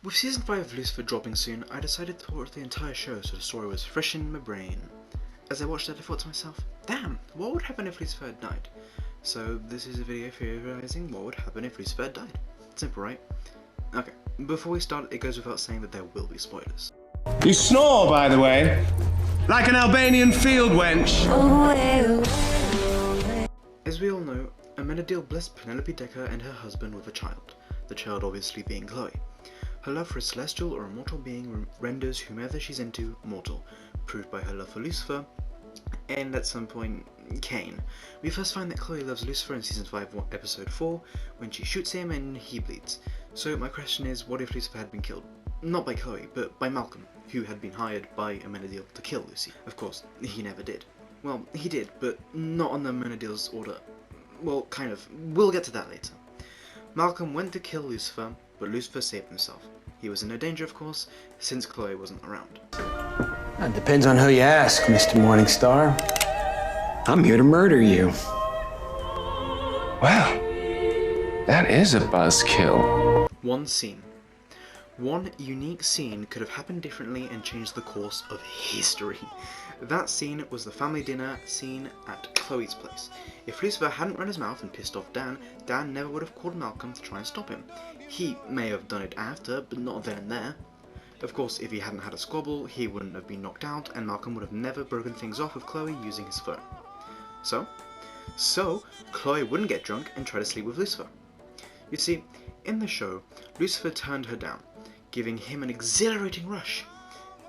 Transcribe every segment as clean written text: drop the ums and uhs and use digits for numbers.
With season 5 of Lucifer dropping soon, I decided to watch the entire show so the story was fresh in my brain. As I watched it, I thought to myself, damn, what would happen if Lucifer had died? So this is a video theorizing what would happen if Lucifer had died. Simple, right? Okay, before we start, it goes without saying that there will be spoilers. You snore, by the way, like an Albanian field wench. As we all know, Amenadiel blessed Penelope Decker and her husband with a child, the child obviously being Chloe. Her love for a celestial or immortal being renders whomever she's into mortal, proved by her love for Lucifer, and at some point, Cain. We first find that Chloe loves Lucifer in season 5 episode 4, when she shoots him and he bleeds. So my question is, what if Lucifer had been killed? Not by Chloe, but by Malcolm, who had been hired by Amenadiel to kill Lucy. Of course, he never did. Well, he did, but not on the Amenadiel's order. Well, kind of. We'll get to that later. Malcolm went to kill Lucifer, but Lucifer saved himself. He was in no danger, of course, since Chloe wasn't around. It depends on who you ask, Mr. Morningstar. I'm here to murder you. Wow, that is a buzzkill. One scene. One unique scene could have happened differently and changed the course of history. That scene was the family dinner scene at Chloe's place. If Lucifer hadn't run his mouth and pissed off Dan, Dan never would have called Malcolm to try and stop him. He may have done it after, but not then and there. Of course, if he hadn't had a squabble, he wouldn't have been knocked out, and Malcolm would have never broken things off with Chloe using his phone. So, Chloe wouldn't get drunk and try to sleep with Lucifer. You see, in the show, Lucifer turned her down, giving him an exhilarating rush,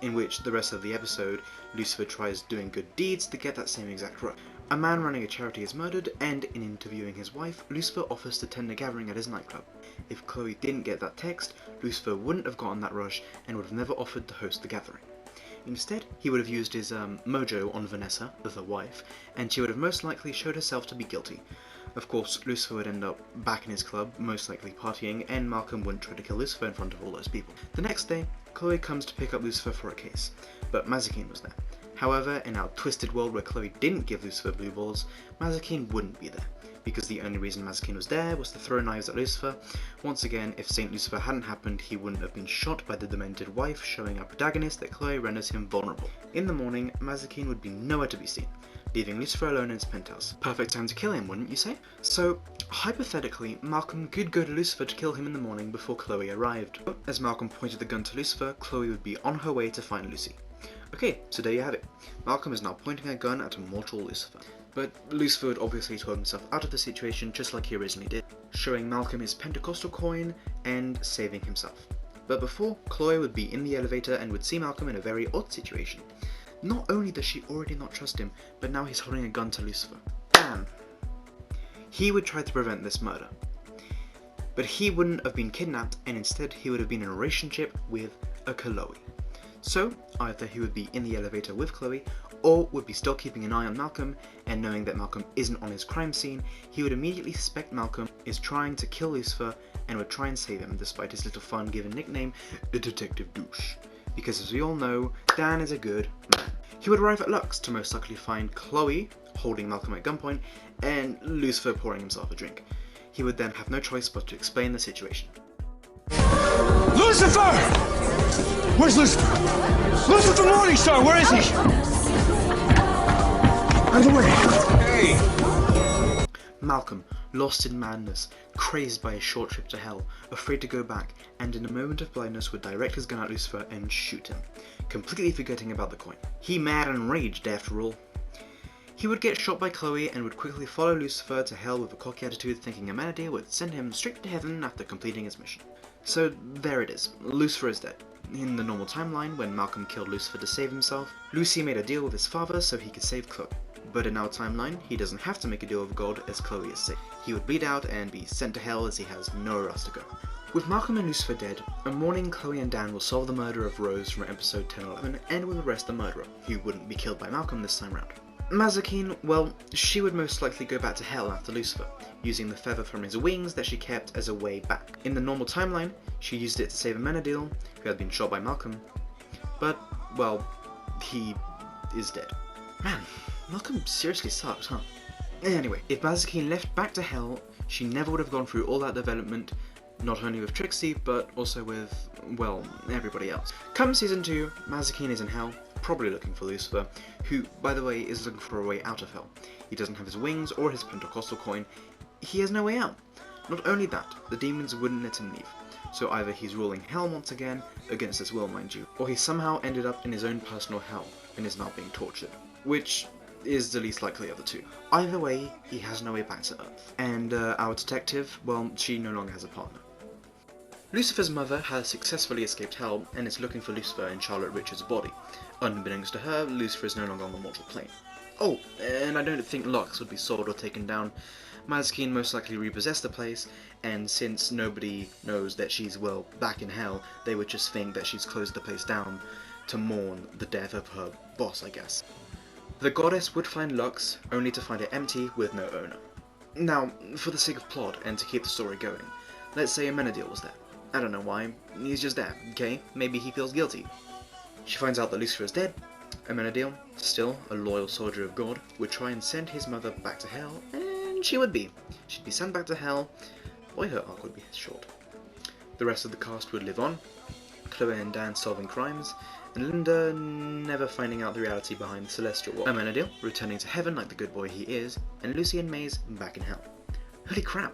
in which the rest of the episode, Lucifer tries doing good deeds to get that same exact rush. A man running a charity is murdered, and in interviewing his wife, Lucifer offers to attend a gathering at his nightclub. If Chloe didn't get that text, Lucifer wouldn't have gotten that rush and would have never offered to host the gathering. Instead, he would have used his mojo on Vanessa, the wife, and she would have most likely showed herself to be guilty. Of course, Lucifer would end up back in his club, most likely partying, and Malcolm wouldn't try to kill Lucifer in front of all those people. The next day, Chloe comes to pick up Lucifer for a case, but Mazikeen was there. However, in our twisted world where Chloe didn't give Lucifer blue balls, Mazikeen wouldn't be there, because the only reason Mazikeen was there was to throw knives at Lucifer. Once again, if Saint Lucifer hadn't happened, he wouldn't have been shot by the demented wife, showing our protagonist that Chloe renders him vulnerable. In the morning, Mazikeen would be nowhere to be seen, leaving Lucifer alone in his penthouse. Perfect time to kill him, wouldn't you say? So, hypothetically, Malcolm could go to Lucifer to kill him in the morning before Chloe arrived. As Malcolm pointed the gun to Lucifer, Chloe would be on her way to find Lucy. Okay, so there you have it. Malcolm is now pointing a gun at a mortal Lucifer. But Lucifer would obviously talk himself out of the situation just like he originally did, showing Malcolm his Pentecostal coin and saving himself. But before, Chloe would be in the elevator and would see Malcolm in a very odd situation. Not only does she already not trust him, but now he's holding a gun to Lucifer. Damn! He would try to prevent this murder. But he wouldn't have been kidnapped, and instead he would have been in a relationship with a Chloe. So, either he would be in the elevator with Chloe, or would be still keeping an eye on Malcolm, and knowing that Malcolm isn't on his crime scene, he would immediately suspect Malcolm is trying to kill Lucifer, and would try and save him, despite his little fun-given nickname, the Detective Douche. Because as we all know, Dan is a good man. He would arrive at Lux to most likely find Chloe holding Malcolm at gunpoint, and Lucifer pouring himself a drink. He would then have no choice but to explain the situation. Lucifer! Where's Lucifer? Lucifer Morningstar, where is he? Out of the way. Hey! Malcolm, lost in madness, crazed by a short trip to hell, afraid to go back, and in a moment of blindness would direct his gun at Lucifer and shoot him, completely forgetting about the coin. He mad and raged after all. He would get shot by Chloe and would quickly follow Lucifer to hell with a cocky attitude, thinking Amenadiel would send him straight to heaven after completing his mission. So there it is, Lucifer is dead. In the normal timeline, when Malcolm killed Lucifer to save himself, Lucy made a deal with his father so he could save Chloe. But in our timeline, he doesn't have to make a deal with God as Chloe is safe. He would bleed out and be sent to hell as he has nowhere else to go. With Malcolm and Lucifer dead, a morning Chloe and Dan will solve the murder of Rose from episode 10-11 and will arrest the murderer, who wouldn't be killed by Malcolm this time round. Mazikeen, well, she would most likely go back to hell after Lucifer, using the feather from his wings that she kept as a way back. In the normal timeline, she used it to save Amenadiel, who had been shot by Malcolm, but, well, he is dead. Man, Malcolm seriously sucks, huh? Anyway, if Mazikeen left back to hell, she never would have gone through all that development, not only with Trixie, but also with, well, everybody else. Come season 2, Mazikeen is in hell, probably looking for Lucifer, who, by the way, is looking for a way out of hell. He doesn't have his wings or his Pentecostal coin. He has no way out. Not only that, the demons wouldn't let him leave. So either he's ruling hell once again, against his will mind you, or he somehow ended up in his own personal hell and is now being tortured. Which is the least likely of the two. Either way, he has no way back to Earth. And our detective, well, she no longer has a partner. Lucifer's mother has successfully escaped hell and is looking for Lucifer in Charlotte Richards' body. Unbeknownst to her, Lucifer is no longer on the mortal plane. Oh, and I don't think Lux would be sold or taken down. Mazikeen most likely repossessed the place, and since nobody knows that she's, well, back in hell, they would just think that she's closed the place down to mourn the death of her boss, I guess. The goddess would find Lux, only to find it empty with no owner. Now, for the sake of plot and to keep the story going, let's say Amenadiel was there. I don't know why, he's just there, okay? Maybe he feels guilty. She finds out that Lucifer is dead. Amenadiel, still a loyal soldier of God, would try and send his mother back to hell, and she would be. She'd be sent back to hell. Boy, her arc would be short. The rest of the cast would live on, Chloe and Dan solving crimes, and Linda never finding out the reality behind the celestial wall. Amenadiel returning to heaven like the good boy he is, and Lucy and Maze back in hell. Holy crap!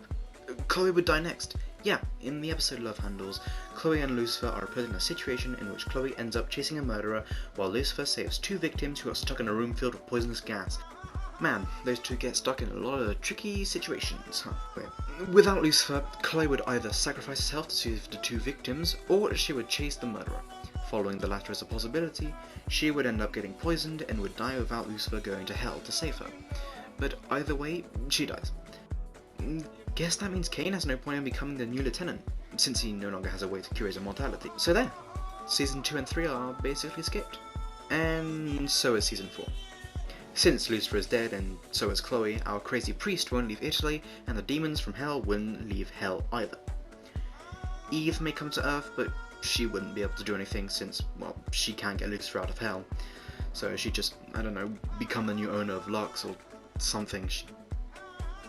Chloe would die next. Yeah, in the episode Love Handles, Chloe and Lucifer are put in a situation in which Chloe ends up chasing a murderer, while Lucifer saves 2 victims who are stuck in a room filled with poisonous gas. Man, those two get stuck in a lot of tricky situations, huh? Without Lucifer, Chloe would either sacrifice herself to save the 2 victims, or she would chase the murderer. Following the latter as a possibility, she would end up getting poisoned and would die without Lucifer going to hell to save her. But either way, she dies. Guess that means Kane has no point in becoming the new lieutenant, since he no longer has a way to cure his immortality. So there, season 2 and 3 are basically skipped. And so is season 4. Since Lucifer is dead and so is Chloe, our crazy priest won't leave Italy, and the demons from hell wouldn't leave hell either. Eve may come to Earth, but she wouldn't be able to do anything since, well, she can't get Lucifer out of hell. So she'd just, I don't know, become the new owner of Lux or something. She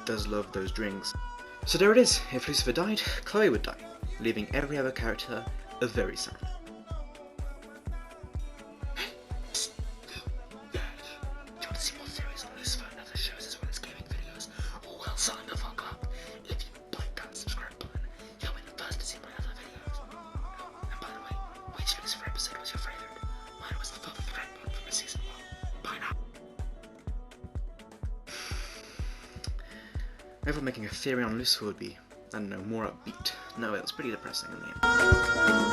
does love those drinks. So there it is. If Lucifer died, Chloe would die, leaving every other character very sad. Do you want to see more theories on Lucifer and other shows as well as gaming videos? Well, sign the fuck up. If you like that subscribe button, you'll be the first to see my other videos. And by the way, which Lucifer episode was your favourite? Mine was the Father of the Red one from season 1. Bye now. Ever making a theory on Lucifer would be, I don't know, more upbeat. No, it was pretty depressing in the end.